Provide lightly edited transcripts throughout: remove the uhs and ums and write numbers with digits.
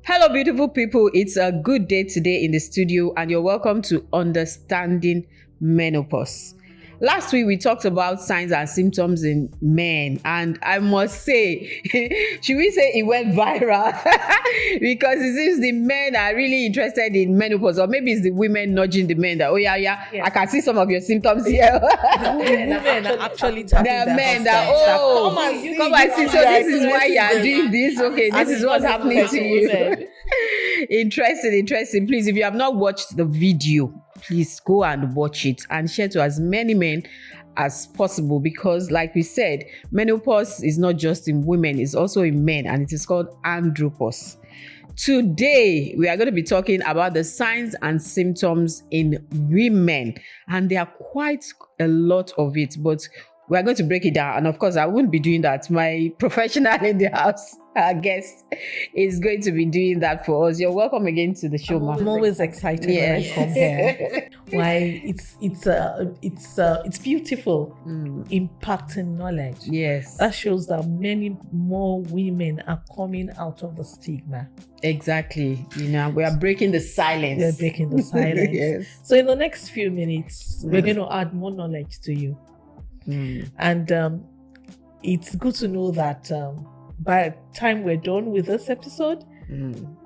Hello, beautiful people. It's a good day today in the studio, and you're welcome to Understanding Menopause. Last week, we talked about signs and symptoms in men, and I must say, should we say it went viral? Because it seems the men are really interested in menopause, or maybe it's the women nudging the men that, yes. I can see some of your symptoms here. The women are actually tapping the men that, come and see. So this is why you are doing this. Okay, this is what's happening to you. Interesting. Please, if you have not watched the video, please go and watch it and share to as many men as possible, because like we said, menopause is not just in women, it's also in men, and it is called andropause. Today we are going to be talking about the signs and symptoms in women, and there are quite a lot of it, but we are going to break it down. And of course, I wouldn't be doing that. My professional in the house, our guest, is going to be doing that for us. You're welcome again to the show, I'm always excited when I come here. Why? It's beautiful, impacting knowledge. Yes, that shows that many more women are coming out of the stigma. Exactly. We are breaking the silence. We're breaking the silence. Yes. So in the next few minutes, we're going to add more knowledge to you. And it's good to know that by the time we're done with this episode,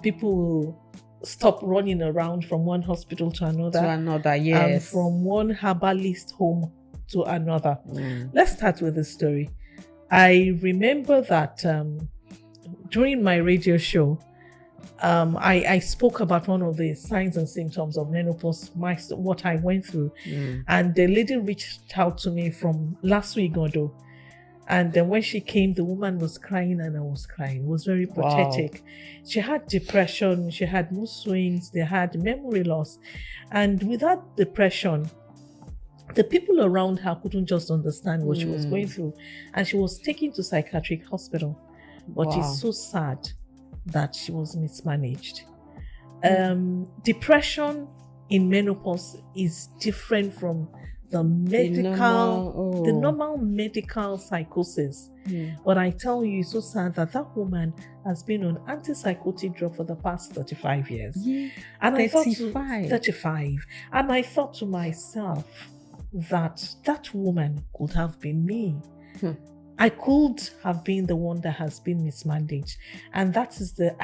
people will stop running around from one hospital to another. Yes. And from one herbalist home to another. Let's start with the story. I remember that during my radio show, I spoke about one of the signs and symptoms of menopause, what I went through. And the lady reached out to me from last week, Godo. And then when she came, the woman was crying and I was crying. It was very pathetic. Wow. She had depression, she had mood swings, they had memory loss. And with that depression, the people around her couldn't just understand what she was going through. And she was taken to psychiatric hospital. But it's so sad that she was mismanaged. Depression in menopause is different from the normal medical psychosis. But I tell you, it's so sad that woman has been on antipsychotic drug for the past 35 years. And 35. And I thought to myself that woman could have been me. I could have been the one that has been mismanaged. And that is the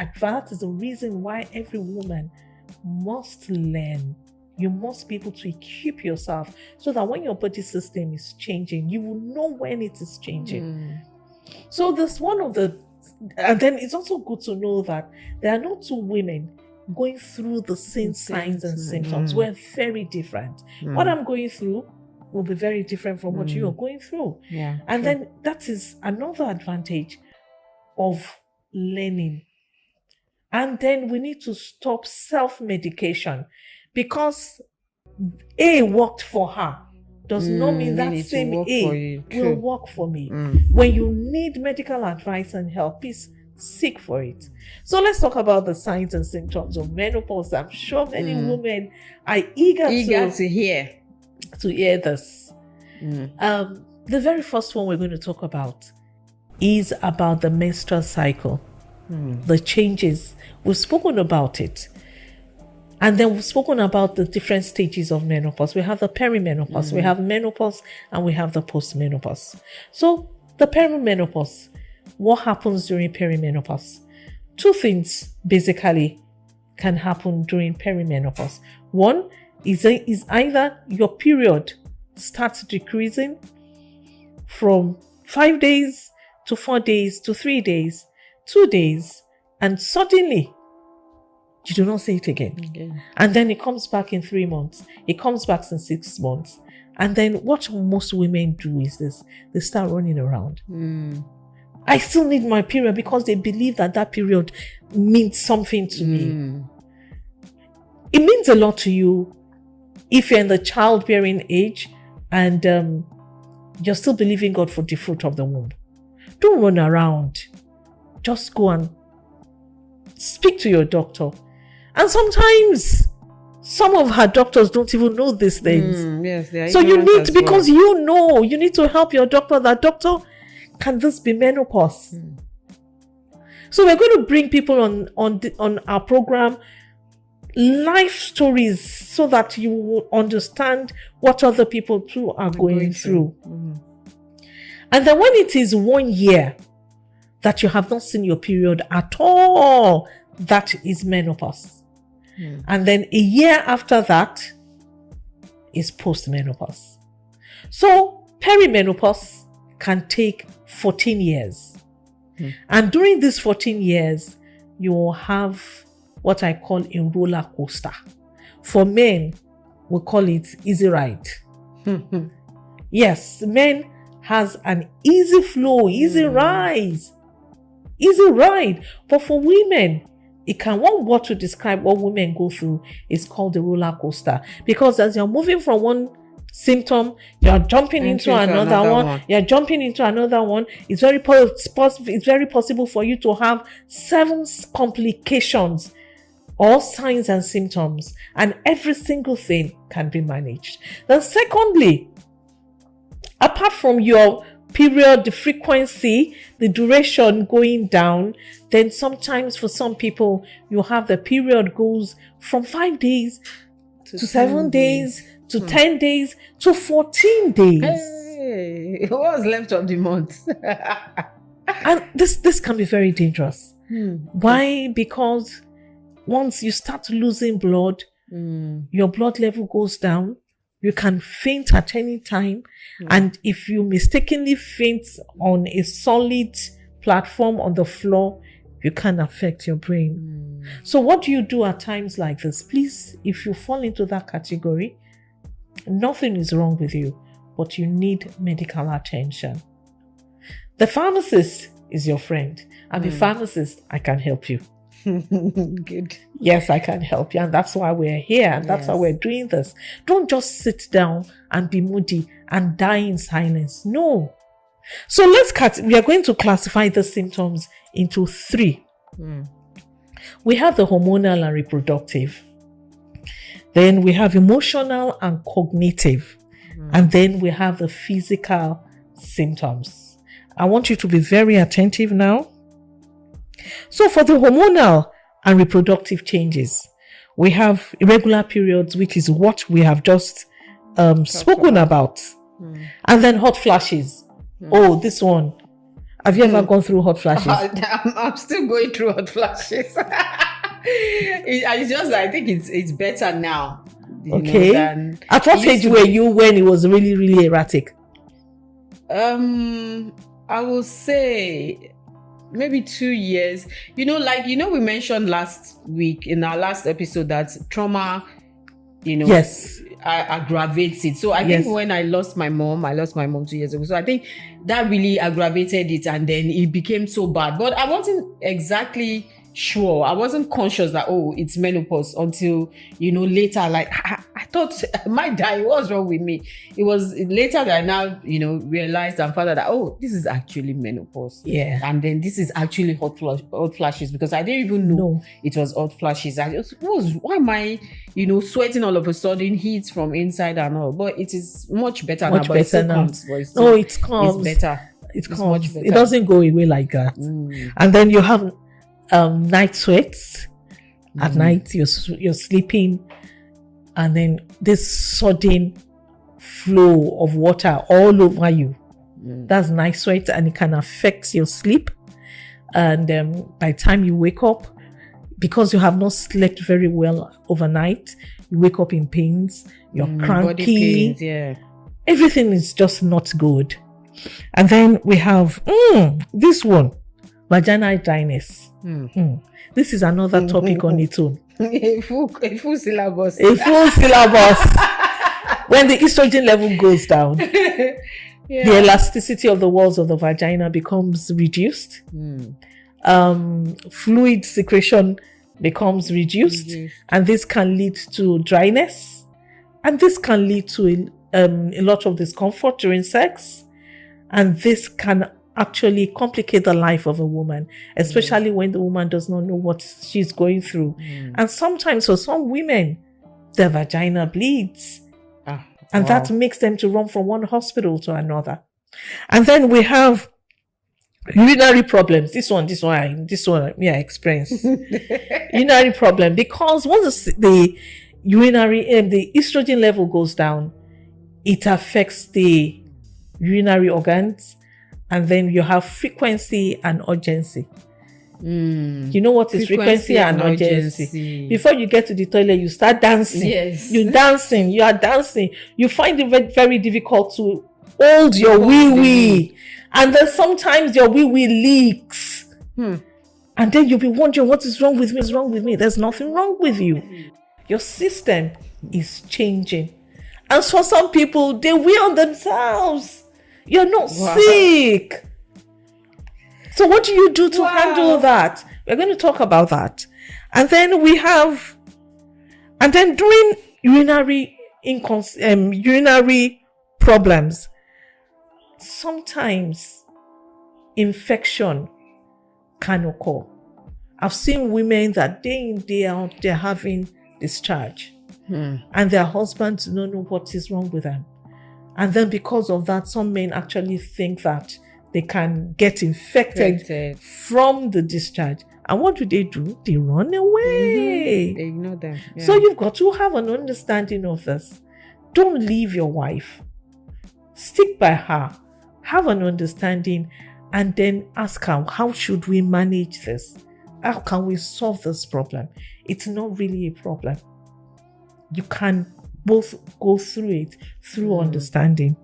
reason why every woman must learn. You must be able to equip yourself so that when your body system is changing, you will know when it is changing. So that's one of the, and then it's also good to know that there are not two women going through the same signs and symptoms. We're very different. What I'm going through will be very different from what you are going through. And then that is another advantage of learning. And then we need to stop self-medication, because A worked for her does not mean that same A will work for me. When you need medical advice and help, please seek for it. So let's talk about the signs and symptoms of menopause. I'm sure many women are eager to hear this. The very first one we're going to talk about is about the menstrual cycle, the changes. We've spoken about it. And then we've spoken about the different stages of menopause. We have the perimenopause, we have menopause, and we have the postmenopause. So the perimenopause, what happens during perimenopause? Two things basically can happen during perimenopause. One is either your period starts decreasing from 5 days to 4 days to 3 days, 2 days, and suddenly you do not see it again. And then it comes back in 3 months. It comes back in 6 months. And then what most women do is this. They start running around. I still need my period, because they believe that period means something to me. It means a lot to you if you're in the childbearing age and you're still believing God for the fruit of the womb. Don't run around. Just go and speak to your doctor. And sometimes some of her doctors don't even know these things. Yes, they are. So you need, because you need to help your doctor. That doctor, can this be menopause? So we're going to bring people on our program life stories so that you will understand what other people too are going through. And then when it is 1 year that you have not seen your period at all, that is menopause. And then a year after that is postmenopause. So perimenopause can take 14 years. And during these 14 years, you will have what I call a roller coaster. For men, we call it easy ride. Yes, men has an easy flow, easy rise, easy ride. But for women, one word to describe what women go through is called the roller coaster. Because as you're moving from one symptom, you're jumping into another one. You're jumping into another one. It's very possible for you to have 7 complications or signs and symptoms, and every single thing can be managed. Then secondly, apart from your period, the frequency, the duration going down, then sometimes for some people, you have the period goes from 5 days to 7 days to 10 days to 14 days. Hey, what was left of the month? And this can be very dangerous. Why? Because once you start losing blood, your blood level goes down. You can faint at any time. And if you mistakenly faint on a solid platform on the floor, you can affect your brain. So what do you do at times like this? Please, if you fall into that category, nothing is wrong with you, but you need medical attention. The pharmacist is your friend. I'm a pharmacist. I can help you. Good. Yes, I can help you. And that's why we're here. And that's why we're doing this. Don't just sit down and be moody and die in silence. No. So we are going to classify the symptoms into 3. We have the hormonal and reproductive. Then we have emotional and cognitive. And then we have the physical symptoms. I want you to be very attentive now. So for the hormonal and reproductive changes, we have irregular periods, which is what we have just spoken about. And then hot flashes. Oh, this one. Have you ever gone through hot flashes? I'm still going through hot flashes. It's just, I think it's better now. Okay. At what age were you when it was really, really erratic? I will say maybe 2 years. We mentioned last week in our last episode that trauma, yes, aggravates it. So I think when I lost my mom 2 years ago. So I think that really aggravated it, and then it became so bad. But I wasn't exactly sure. I wasn't conscious that, it's menopause until, later, like, I thought I might die. What's wrong with me? It was later that I now, realized and found out that, this is actually menopause. Yeah. And then this is actually hot flashes, because I didn't even know it was hot flashes. Why am I, sweating all of a sudden, heat from inside and all? But it is much better now. But it still comes. It comes. It's better. It's much better. It doesn't go away like that. And then you have night sweats. At night you're sleeping, and then this sudden flow of water all over you. That's night sweat, and it can affect your sleep. And by the time you wake up, because you have not slept very well overnight, you wake up in pains, you're cranky, body pains, everything is just not good. And then we have this one, vaginal dryness. This is another topic on its own. A full syllabus. A full syllabus. When the estrogen level goes down, the elasticity of the walls of the vagina becomes reduced. Fluid secretion becomes reduced, and this can lead to dryness, and this can lead to a lot of discomfort during sex, and this can actually complicate the life of a woman, especially when the woman does not know what she's going through. And sometimes for some women, their vagina bleeds, and that makes them to run from one hospital to another. And then we have Urinary problems. This one, me I experience. Urinary problem, because once the urinary the estrogen level goes down, it affects the urinary organs, and then you have frequency and urgency. You know what is frequency and urgency? Before you get to the toilet, you start dancing. Yes. You are dancing. You find it very, very difficult to hold your wee. And then sometimes your wee leaks. And then you'll be wondering, what is wrong with me? There's nothing wrong with you. Your system is changing. And for some people, they will themselves. You're not sick. So what do you do to handle that? We're going to talk about that. And then during urinary problems, sometimes infection can occur. I've seen women that day in, day out, they're having discharge. And their husbands don't know what is wrong with them. And then because of that, some men actually think that they can get infected from the discharge. And what do? They run away. They ignore them. Yeah. So you've got to have an understanding of this. Don't leave your wife. Stick by her. Have an understanding, and then ask her, how should we manage this? How can we solve this problem? It's not really a problem. You can both go through it through understanding.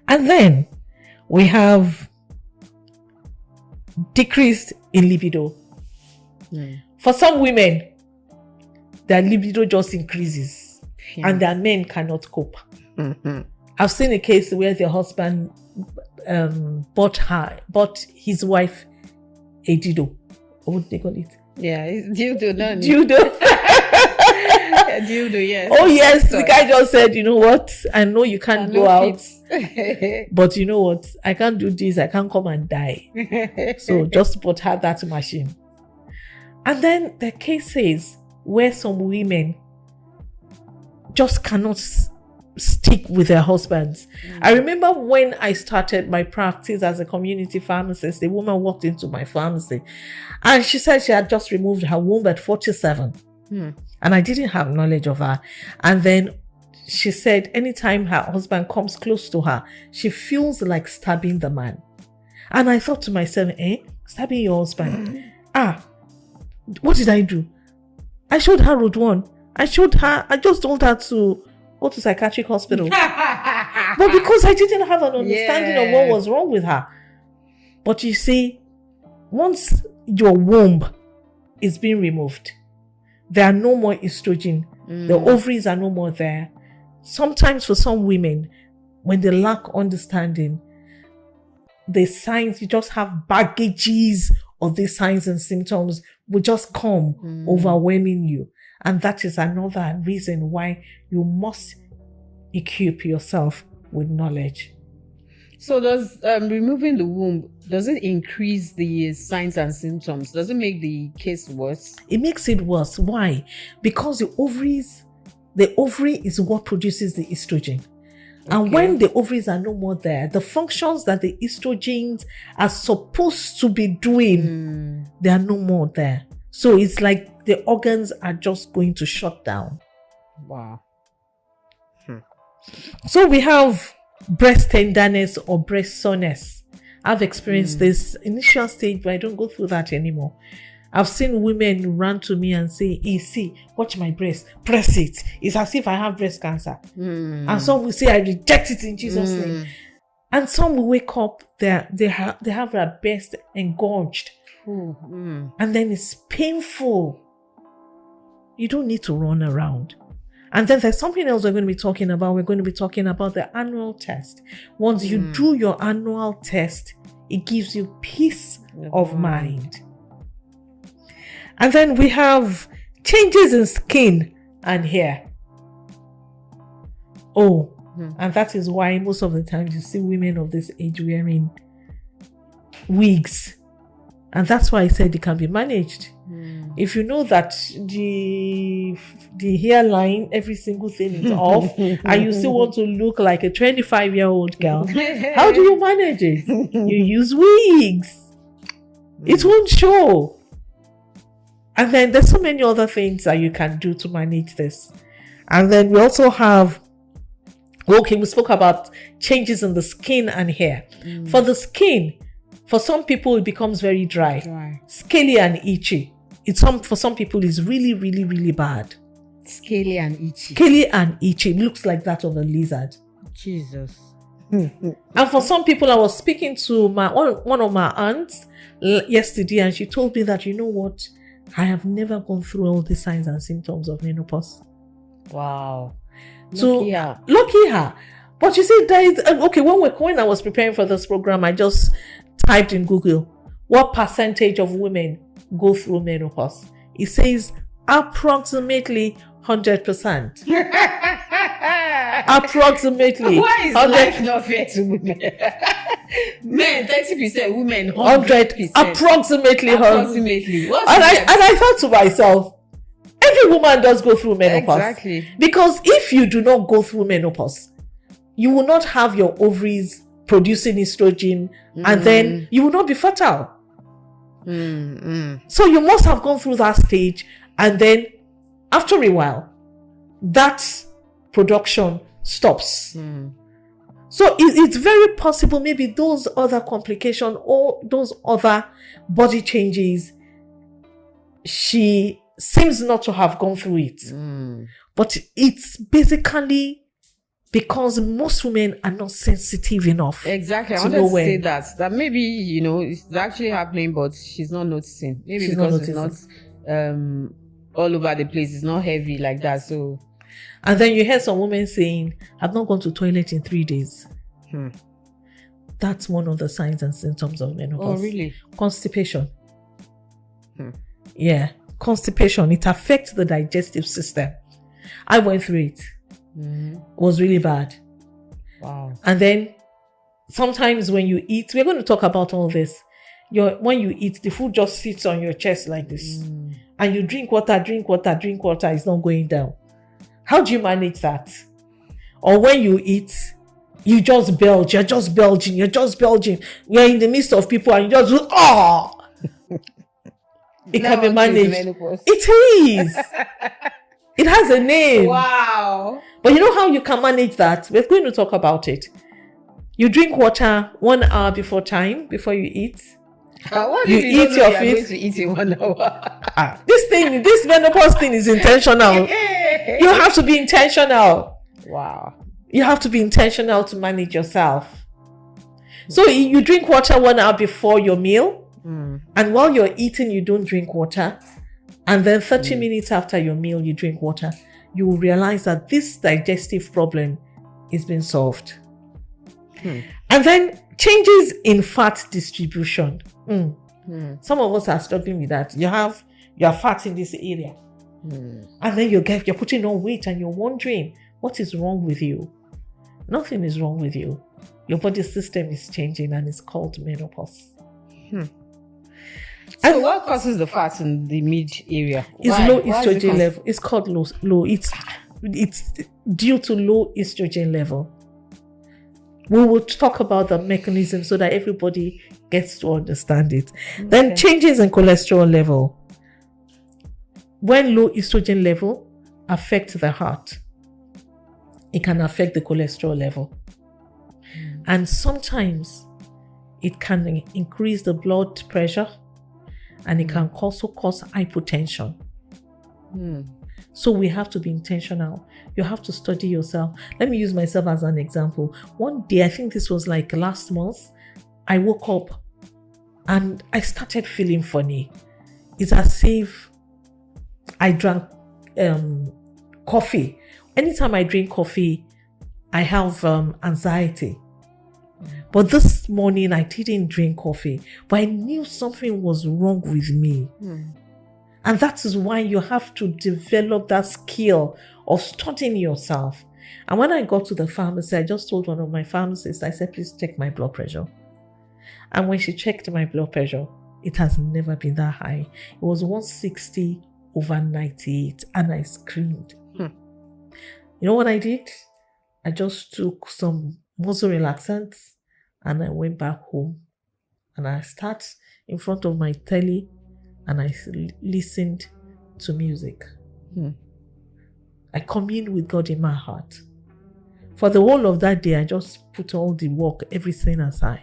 And then we have decreased in libido. For some women, their libido just increases and their men cannot cope. I've seen a case where the husband bought his wife a dildo. What do they call it? Yeah, it's dildo. Dildo, yes. Oh yes, the guy just said, you know what? I know you can't go out, but you know what? I can't do this. I can't come and die. So just bought her that machine. And then the cases where some women just cannot stick with their husbands. I remember when I started my practice as a community pharmacist, a woman walked into my pharmacy and she said she had just removed her womb at 47. And I didn't have knowledge of her. And then she said anytime her husband comes close to her, she feels like stabbing the man. And I thought to myself, stabbing your husband? What did I do? I showed her route 1. I just told her to go to psychiatric hospital. But because I didn't have an understanding of what was wrong with her. But you see, once your womb is being removed, there are no more estrogen. The ovaries are no more there. Sometimes for some women, when they lack understanding, the signs, you just have baggages of these signs and symptoms will just come overwhelming you. And that is another reason why you must equip yourself with knowledge. So does removing the womb, does it increase the signs and symptoms? Does it make the case worse? It makes it worse. Why? Because the ovary is what produces the estrogen. And when the ovaries are no more there, the functions that the estrogens are supposed to be doing, they are no more there. So it's like the organs are just going to shut down. Wow. So we have breast tenderness or breast soreness. I've experienced this initial stage, but I don't go through that anymore. I've seen women run to me and say, see, watch my breast, press it. It's as if I have breast cancer. And some will say, I reject it in Jesus' name. And some will wake up, they have their breast engorged. And then it's painful. You don't need to run around. And then there's something else we're going to be talking about. We're going to be talking about the annual test. Once you do your annual test, it gives you peace of mind. And then we have changes in skin and hair. And that is why most of the time you see women of this age wearing wigs And that's why I said it can be managed. If you know that the hairline, every single thing is off, and you still want to look like a 25-year-old girl, how do you manage it? You use wigs. It won't show. And then there's so many other things that you can do to manage this. And then we also have, we spoke about changes in the skin and hair. For the skin, for some people it becomes very dry. Scaly and itchy. For some people it's really, really, really bad. Scaly and itchy. It looks like that of a lizard. Jesus. And for some people, I was speaking to one of my aunts yesterday, and she told me that, you know what, I have never gone through all the signs and symptoms of menopause. Wow. Lucky her. But you see, there is when I was preparing for this program, I just typed in Google, what percentage of women go through menopause? It says approximately 100%. Approximately. Why is life not fair to women? Men 30%, women 100%. Approximately. And I thought to myself, every woman does go through menopause. Exactly. Because if you do not go through menopause, you will not have your ovaries producing estrogen, and then you will not be fertile. So you must have gone through that stage, and then after a while, that production stops. So it's very possible maybe those other complications or those other body changes, she seems not to have gone through it. But it's basically because most women are not sensitive enough. Exactly. I wanted to say that maybe, it's actually happening, but she's not noticing. Maybe she's because it's not all over the place. It's not heavy like that. So, and then you hear some women saying, I've not gone to toilet in 3 days. That's one of the signs and symptoms of menopause. Oh, really? Constipation. Yeah. Constipation. It affects the digestive system. I went through it. It was really bad. Wow. And then sometimes when you eat, we're going to talk about all this. When you eat, the food just sits on your chest like this. And you drink water, it's not going down. How do you manage that? Or when you eat, you just belch, you're just belching. We're in the midst of people and you just it can be managed. It is. It has a name. Wow. But you know how you can manage that? We're going to talk about it. You drink water 1 hour before you eat. You eat your food. Going to eat in 1 hour. This menopause thing is intentional. You have to be intentional. Wow. You have to be intentional to manage yourself. So you drink water 1 hour before your meal. And while you're eating, you don't drink water. And then 30 minutes after your meal, you drink water. You will realize that this digestive problem is being solved. And then changes in fat distribution. Some of us are struggling with that. You have fat in this area. And then you're putting on weight and you're wondering, what is wrong with you? Nothing is wrong with you. Your body system is changing and it's called menopause. So and what causes the fat in the mid area? It's low estrogen level. It's called low. It's due to low estrogen level. We will talk about the mechanism so that everybody gets to understand it. Okay. Then changes in cholesterol level. When low estrogen level affects the heart, it can affect the cholesterol level. And sometimes it can increase the blood pressure. And it can also cause hypotension. So we have to be intentional. You have to study yourself. Let me use myself as an example. One day, I think this was like last month, I woke up and I started feeling funny. It's as if I drank coffee. Anytime I drink coffee, I have anxiety. But this morning, I didn't drink coffee, but I knew something was wrong with me. And that is why you have to develop that skill of studying yourself. And when I got to the pharmacy, I just told one of my pharmacists, I said, please check my blood pressure. And when she checked my blood pressure, It has never been that high. It was 160 over 98, and I screamed. You know what I did? I just took some muscle relaxants and I went back home. And I sat in front of my telly and I listened to music. I communed with God in my heart. For the whole of that day, I just put all the work, everything aside.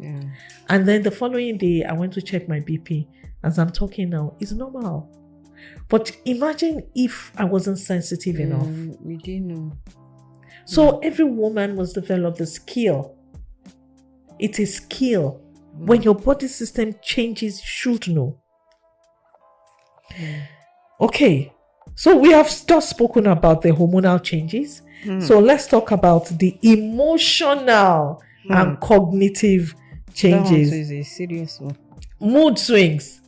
Yeah. And then the following day, I went to check my BP. As I'm talking now, it's normal. But imagine if I wasn't sensitive enough. We didn't know. So every woman must develop the skill. It is skill. When your body system changes, you should know. Okay. So we have just spoken about the hormonal changes. So let's talk about the emotional and cognitive changes. That one is a serious one. Mood swings.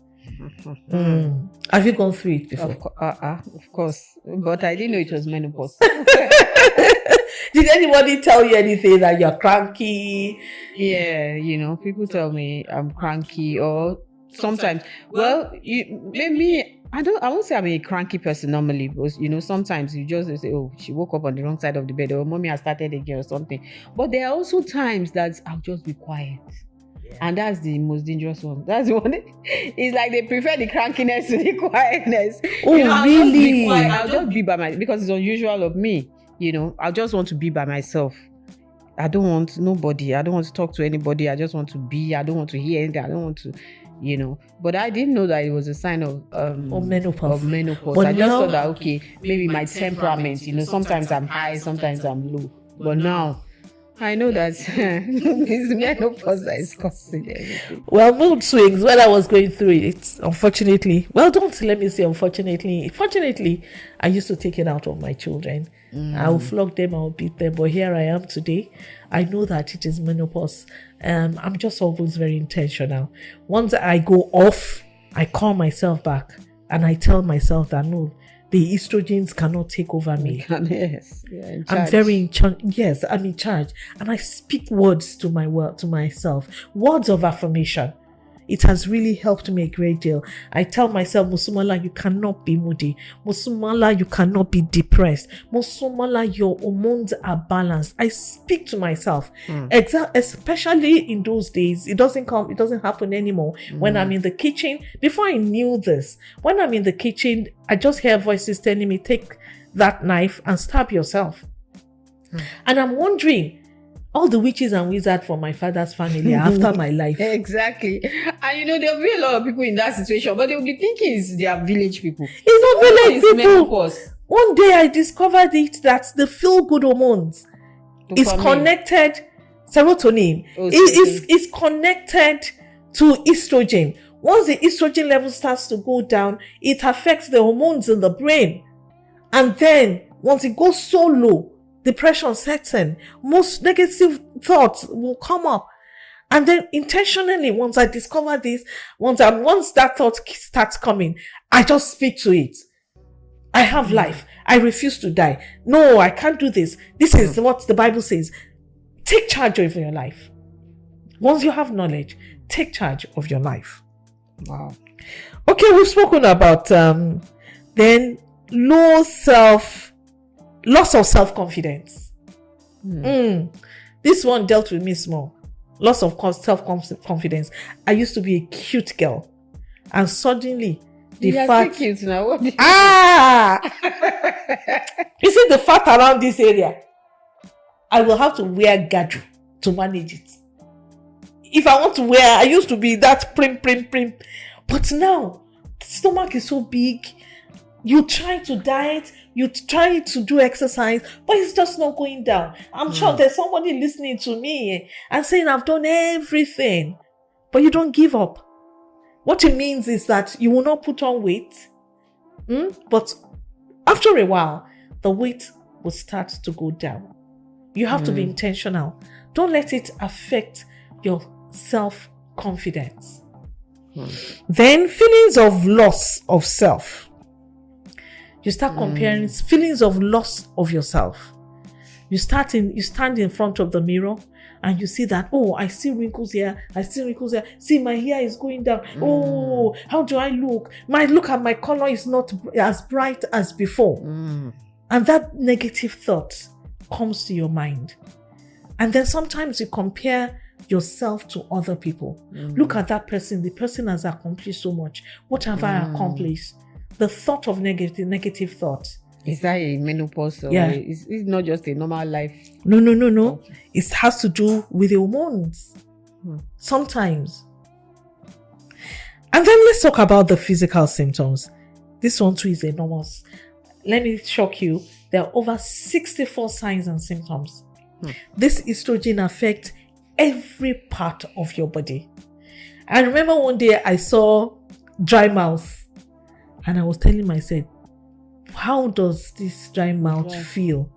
Have you gone through it before? Of course. But I didn't know it was menopause. Did anybody tell you anything that you're cranky? Yeah, people tell me I'm cranky, or sometimes. Well, maybe I won't say I'm a cranky person normally, because sometimes you just say, oh, she woke up on the wrong side of the bed, or mommy has started again or something. But there are also times that I'll just be quiet. And that's the most dangerous one. That's the one. It's like they prefer the crankiness to the quietness. Oh, really? I'll just be by myself, because it's unusual of me. I just want to be by myself. I don't want nobody. I don't want to talk to anybody. I just want to be. I don't want to hear anything. I don't want to, But I didn't know that it was a sign of menopause. But I just thought that, okay, maybe my temperament. Sometimes I'm high, sometimes I'm low. But now I know that it's menopause that is causing everything. Well, mood swings, when I was going through it, unfortunately, don't let me say unfortunately. Fortunately, I used to take it out of my children. I will flog them, I will beat them. But here I am today. I know that it is menopause. I'm just always very intentional. Once I go off, I call myself back and I tell myself that no, the estrogens cannot take over me. Yes, I'm very in charge. Yes, I'm in charge, and I speak words to myself, words of affirmation. It has really helped me a great deal. I tell myself, Musumala, you cannot be moody. Musumala, you cannot be depressed. Musumala, your hormones are balanced. I speak to myself, especially in those days. It doesn't happen anymore. When I'm in the kitchen, before I knew this, when I'm in the kitchen, I just hear voices telling me, take that knife and stab yourself. And I'm wondering, all the witches and wizards from my father's family are after my life. Exactly. And there'll be a lot of people in that situation, but they'll be thinking it's their village people. It's not village people. Menopause. One day I discovered that the feel-good hormones is connected, serotonin, is connected to estrogen. Once the estrogen level starts to go down, it affects the hormones in the brain. And then, once it goes so low, depression sets in. Most negative thoughts will come up. And then intentionally, once I discover this, once that thought starts coming, I just speak to it. I have life. I refuse to die. No, I can't do this. This is what the Bible says. Take charge of your life. Once you have knowledge, take charge of your life. Wow. Okay, we've spoken about then loss of self-confidence. This one dealt with me small. Loss of self-confidence. I used to be a cute girl, and suddenly the fat. Cute now. What you see the fat around this area? I will have to wear gaju to manage it. If I want to wear, I used to be that prim. But now the stomach is so big. You try to diet, you try to do exercise, but it's just not going down. I'm sure there's somebody listening to me and saying, I've done everything, but you don't give up. What it means is that you will not put on weight, but after a while, the weight will start to go down. You have to be intentional. Don't let it affect your self-confidence. Then feelings of loss of self. You start comparing feelings of loss of yourself. You stand in front of the mirror and you see that, oh, I see wrinkles here, see my hair is going down, oh, how do I look? Look at my color is not as bright as before. And that negative thought comes to your mind. And then sometimes you compare yourself to other people. Look at that person. The person has accomplished so much. What have I accomplished? The thought of negative thought. Is that a menopause? Yeah. It's not just a normal life. No. Okay. It has to do with hormones. Sometimes. And then let's talk about the physical symptoms. This one too is enormous. Let me shock you. There are over 64 signs and symptoms. This estrogen affects every part of your body. I remember one day I saw dry mouth and I was telling myself, how does this dry mouth feel?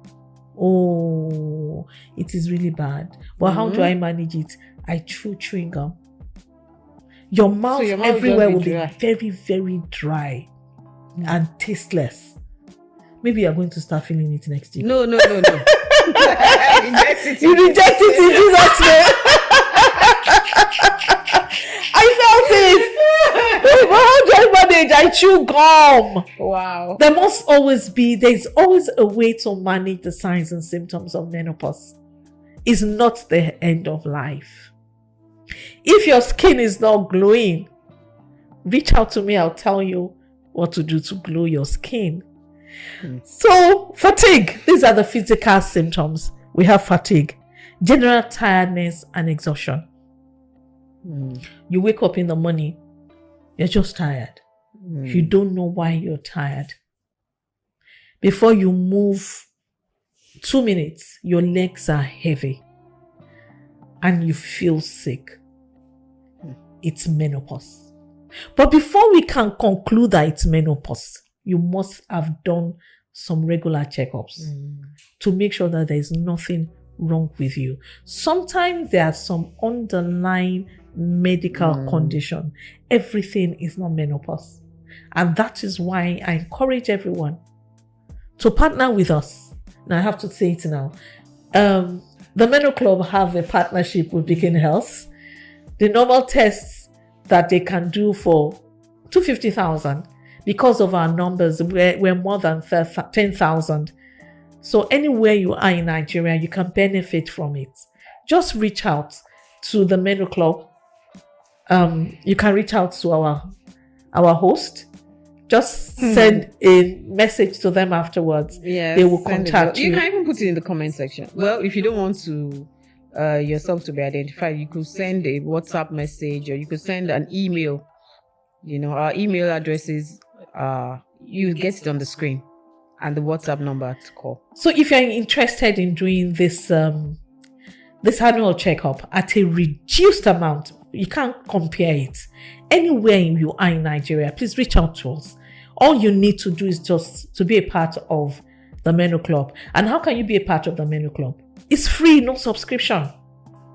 Oh, it is really bad. But how do I manage it? I chew chewing gum. Your mouth everywhere will be very, very dry and tasteless. Maybe you're going to start feeling it next year. No. You reject it in Jesus' name. I felt it. How do I manage? I chew gum. Wow. There's always a way to manage the signs and symptoms of menopause. It's not the end of life. If your skin is not glowing, reach out to me. I'll tell you what to do to glow your skin. So, fatigue. These are the physical symptoms. We have fatigue, general tiredness, and exhaustion. You wake up in the morning, you're just tired. You don't know why you're tired. Before you move 2 minutes, your legs are heavy and you feel sick. It's menopause. But before we can conclude that it's menopause, you must have done some regular checkups to make sure that there is nothing wrong with you. Sometimes there are some underlying medical condition. Everything is not menopause. And that is why I encourage everyone to partner with us. Now I have to say it now. The Meno Club have a partnership with Beacon Health. The normal tests that they can do for 250,000, because of our numbers, we're more than 10,000. So anywhere you are in Nigeria, you can benefit from it. Just reach out to the Meno Club. You can reach out to our host. Just send a message to them afterwards. Yes, they will contact you. You can even put it in the comment section. Well, if you don't want to yourself to be identified, you could send a WhatsApp message or you could send an email. You know, our email addresses, you get it on the screen, and the WhatsApp number to call. So if you're interested in doing this annual checkup at a reduced amount, you can't compare it. Anywhere you are in Nigeria, please reach out to us. All you need to do is just to be a part of the Meno Club. And how can you be a part of the Meno Club? It's free, no subscription.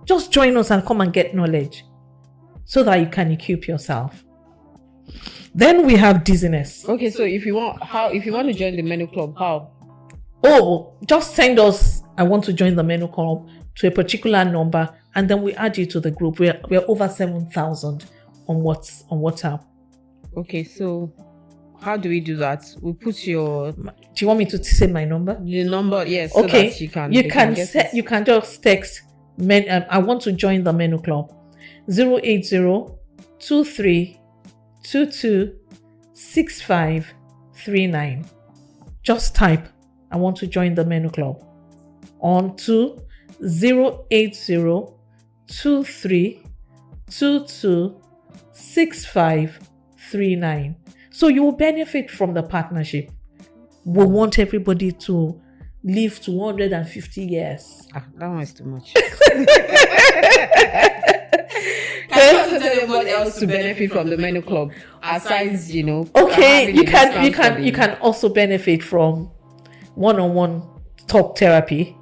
Just join us and come and get knowledge so that you can equip yourself. Then we have dizziness. Okay, so if you want to join the Meno Club, how? Oh, just send us, I want to join the Meno Club, to a particular number, and then we add you to the group. We're over 7,000 on WhatsApp. Okay, so how do we do that? We put your. Do you want me to say my number? The number, yes. Okay, so that you can just text. I want to join the Meno Club. 080-2322-6539. Just type, I want to join the Meno Club, on to 080-2322-6539. So you will benefit from the partnership. We want everybody to live to 150 years. That one is too much. Can you also tell anybody else to benefit from the Meno Club? Aside, okay, you can also benefit from one-on-one talk therapy.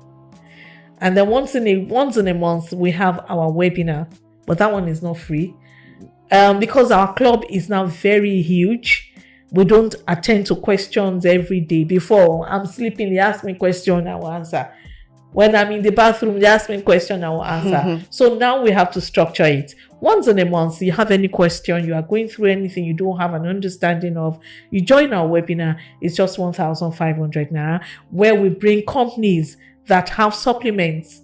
And then once in a month we have our webinar, but that one is not free. Because our club is now very huge. We don't attend to questions every day. Before, I'm sleeping, they ask me a question, I will answer. When I'm in the bathroom, they ask me a question, I will answer. So now we have to structure it. Once in a month, you have any question, you are going through anything you don't have an understanding of, you join our webinar. It's just 1,500 naira, where we bring companies that have supplements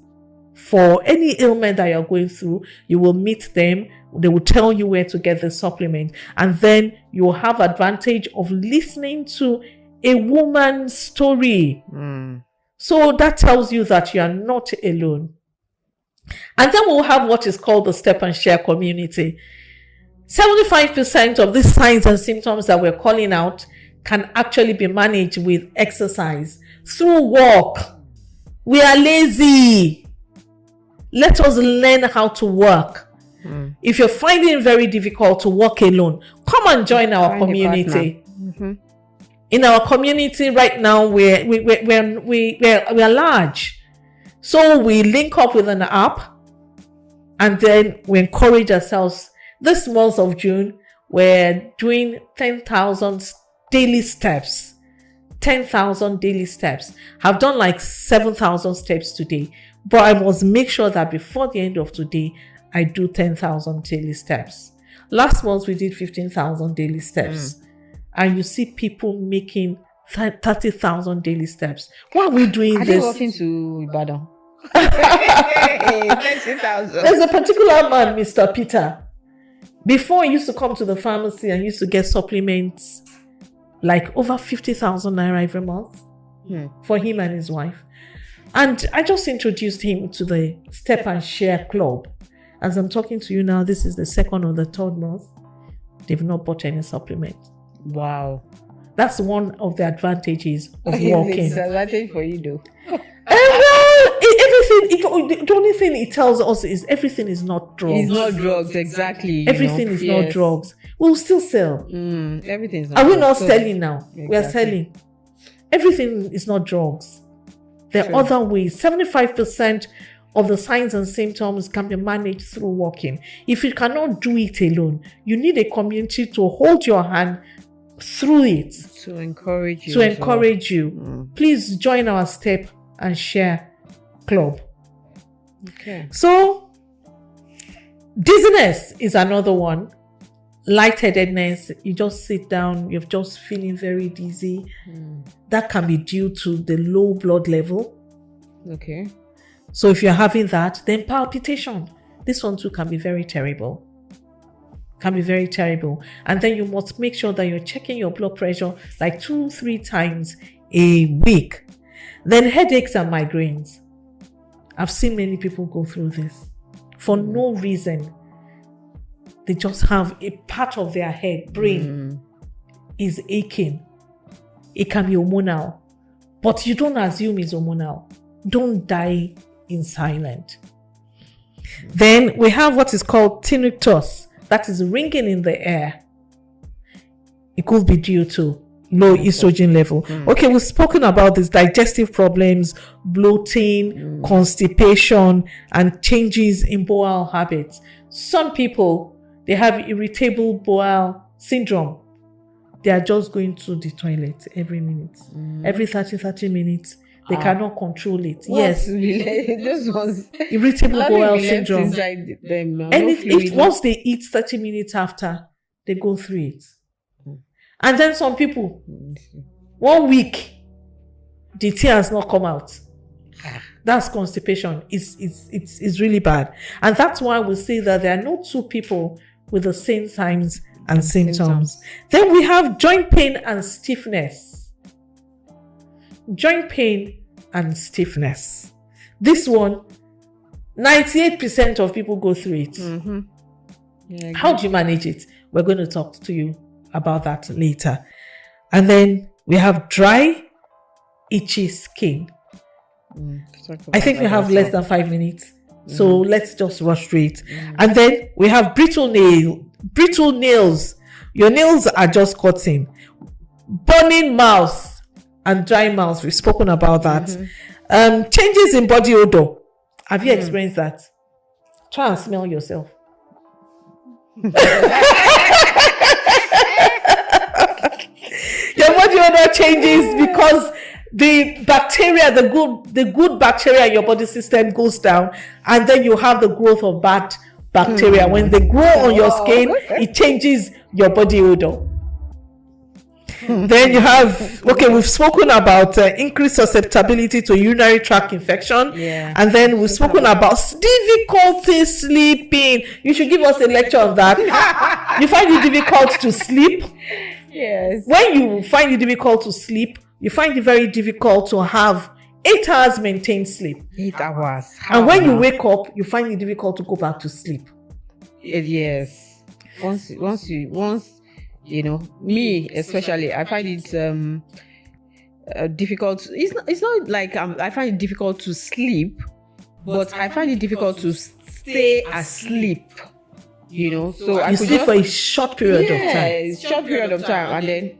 for any ailment that you're going through. You will meet them. They will tell you where to get the supplement. And then you'll have advantage of listening to a woman's story. So that tells you that you are not alone. And then we'll have what is called the Step and Share community. 75% of these signs and symptoms that we're calling out can actually be managed with exercise, through walk. We are lazy. Let us learn how to work. If you're finding it very difficult to walk alone, come and join our community. In our community right now, we're large. So we link up with an app, and then we encourage ourselves. This month of June, we're doing 10,000 daily steps. 10,000 daily steps. I've done like 7,000 steps today, but I must make sure that before the end of today, I do 10,000 daily steps. Last month, we did 15,000 daily steps. And you see people making 30,000 daily steps. Why are we doing this? Are they walking to Ibadan? 30,000. There's a particular man, Mr. Peter. Before, he used to come to the pharmacy and used to get supplements like over 50,000 naira every month for him and his wife. And I just introduced him to the Step and Share Club. As I'm talking to you now, this is the second or the third month. They've not bought any supplement. Wow. That's one of the advantages of walking. It's an advantage for you though. The only thing it tells us is everything is not drugs. It's not drugs, exactly. Everything is not drugs. We'll still sell. Everything is not Are we drugs. not selling now? Exactly. We are selling. Everything is not drugs. There are other ways. 75% of the signs and symptoms can be managed through walking. If you cannot do it alone, you need a community to hold your hand through it. To encourage you. Please join our Step and Share Club. Okay. So, dizziness is another one. Lightheadedness, you just sit down, you're just feeling very dizzy. That can be due to the low blood level. Okay. So if you're having that, then palpitation. This one too can be very terrible. And then you must make sure that you're checking your blood pressure like 2-3 times a week. Then headaches and migraines. I've seen many people go through this for no reason. They just have a part of their head, brain, is aching. It can be hormonal, but you don't assume it's hormonal. Don't die in silence. Then we have what is called tinnitus, that is ringing in the air. It could be due to low estrogen level. Okay, we've spoken about this: digestive problems, bloating, constipation, and changes in bowel habits. Some people, they have irritable bowel syndrome. They are just going to the toilet every minute, every 30 minutes. They cannot control it. Yes. Irritable bowel syndrome. And once they eat 30 minutes after, they go through it. And then some people, 1 week, the tear has not come out. That's constipation. It's really bad. And that's why we say that there are no two people with the same signs and symptoms. Then we have joint pain and stiffness. Joint pain and stiffness. This one, 98% of people go through it. Yeah, how do you manage it? We're going to talk to you about that later. And then we have dry, itchy skin. I think we have less than 5 minutes. So let's just rush through it. And then we have brittle nails. Your nails are just cutting. Burning mouth and dry mouth. We've spoken about that. Changes in body odor. Have you experienced that? Try and smell yourself. Your body odor changes because the bacteria, the good bacteria in your body system goes down, and then you have the growth of bad bacteria. When they grow on your skin, it changes your body odor. Then you have, we've spoken about increased susceptibility to urinary tract infection. And then we've spoken about difficulty sleeping. You should give us a lecture on that. You find it difficult to sleep? Yes. When you find it difficult to sleep, you find it very difficult to have 8 hours maintained sleep. 8 hours. And when you wake up, you find it difficult to go back to sleep. Yes. Once me especially, I find it difficult. It's not like I find it difficult to sleep, but I find it difficult to stay asleep. So I could sleep for a short period of time. Short period of time, and then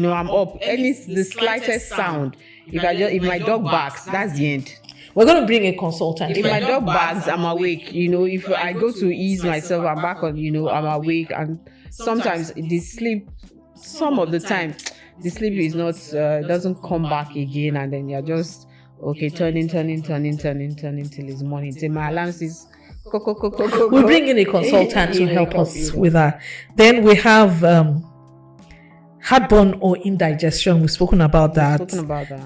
I'm up. The slightest sound. If my dog barks, that's the end. We're going to bring a consultant. If my dog barks, I'm awake. If I go to ease myself, I'm back on. I'm awake, and sometimes the sleep. Some of the time, the sleep is not doesn't come back again, and then you're just turning till it's morning. Till my alarm says. We'll bring in a consultant to help us with that. Then we have heartburn or indigestion. We've spoken about that.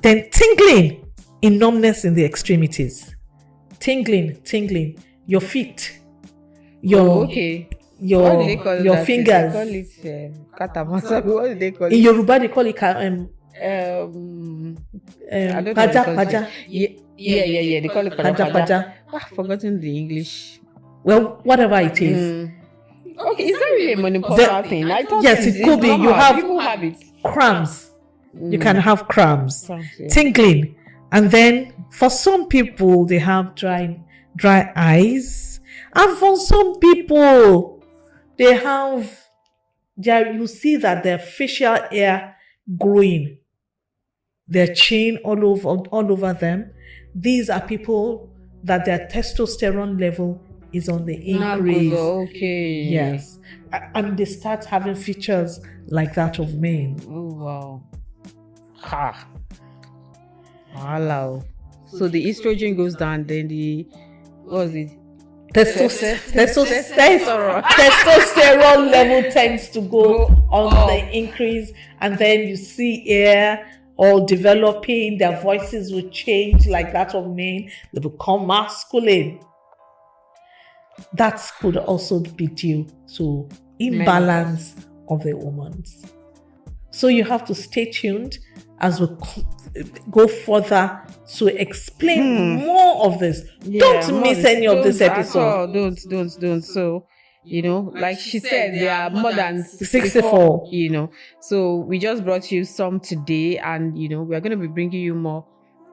Then tingling in numbness in the extremities. Tingling. Your feet. Your fingers. What do they call it? In Yoruba, they call it paja. Yeah. They call it paja. I've forgotten the English. Well, whatever it is. Okay, is that really a menopausal thing? I thought yes, it could be. People have it. Cramps. You can have cramps. Tingling. And then for some people, they have dry eyes. And for some people, you see that their facial hair growing. Their chin all over them. These are people that their testosterone level is on the increase. Okay. Yes. And they start having features like that of men. Oh, wow. Ha. Hello. So the estrogen goes down, then what was it? Testosterone level tends to go on the increase, and then you see hair or developing, their voices will change like that of men. They become masculine. That could also be due to imbalance of the hormones. So you have to stay tuned as we go further to explain more of this. Don't miss any of this episode. Don't. So, like she said, there are more than 64. So we just brought you some today, and we're going to be bringing you more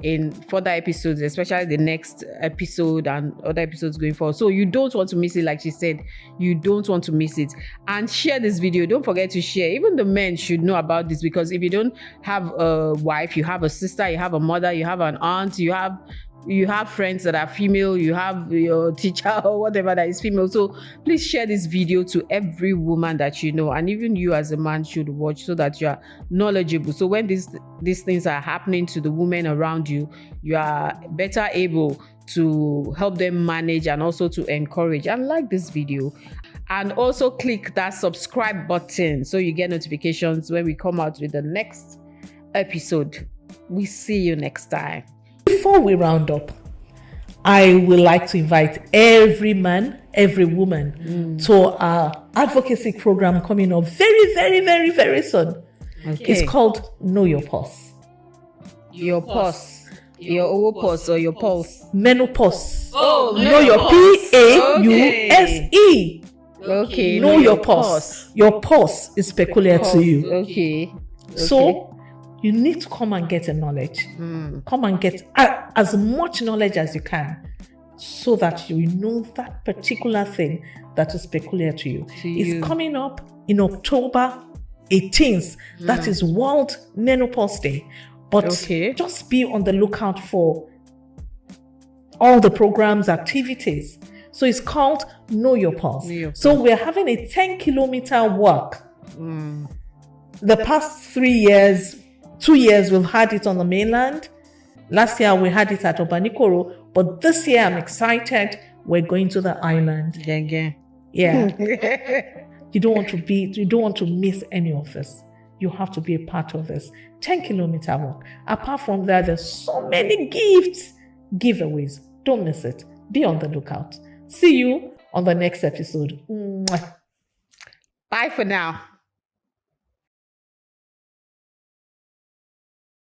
in further episodes, especially the next episode and other episodes going forward. So you don't want to miss it. Like she said, you don't want to miss it. And share this video. Don't forget to share. Even the men should know about this, because if you don't have a wife, you have a sister, you have a mother, you have an aunt, you have friends that are female, you have your teacher or whatever that is female. So please share this video to every woman that you know, and even you as a man should watch, so that you are knowledgeable. So when these things are happening to the women around you, you are better able to help them manage, and also to encourage. And like this video, and also click that subscribe button so you get notifications when we come out with the next episode. We see you next time. Before we round up, I would like to invite every man, every woman to our advocacy program coming up very, very, very, very soon. Okay. It's called Know Your Pulse. Your pulse. Your pulse or your pulse? Menopause. Oh, know your Pause. Okay. Know your pulse. Your pulse is peculiar to you. Okay. So you need to come and get a knowledge. Come and get as much knowledge as you can, so that you know that particular thing that is peculiar to you. It's coming up in October 18th. That is World Menopause Day. But just be on the lookout for all the programs, activities. So it's called Know Your Pulse. So we're having a 10-kilometer walk. The past 3 years, 2 years we've had it on the mainland. Last year we had it at Obanikoro, but this year I'm excited. We're going to the island. Again. Yeah. You don't want to miss any of this. You have to be a part of this 10-kilometer walk. Apart from that, there's so many gifts, giveaways. Don't miss it. Be on the lookout. See you on the next episode. Mwah. Bye for now.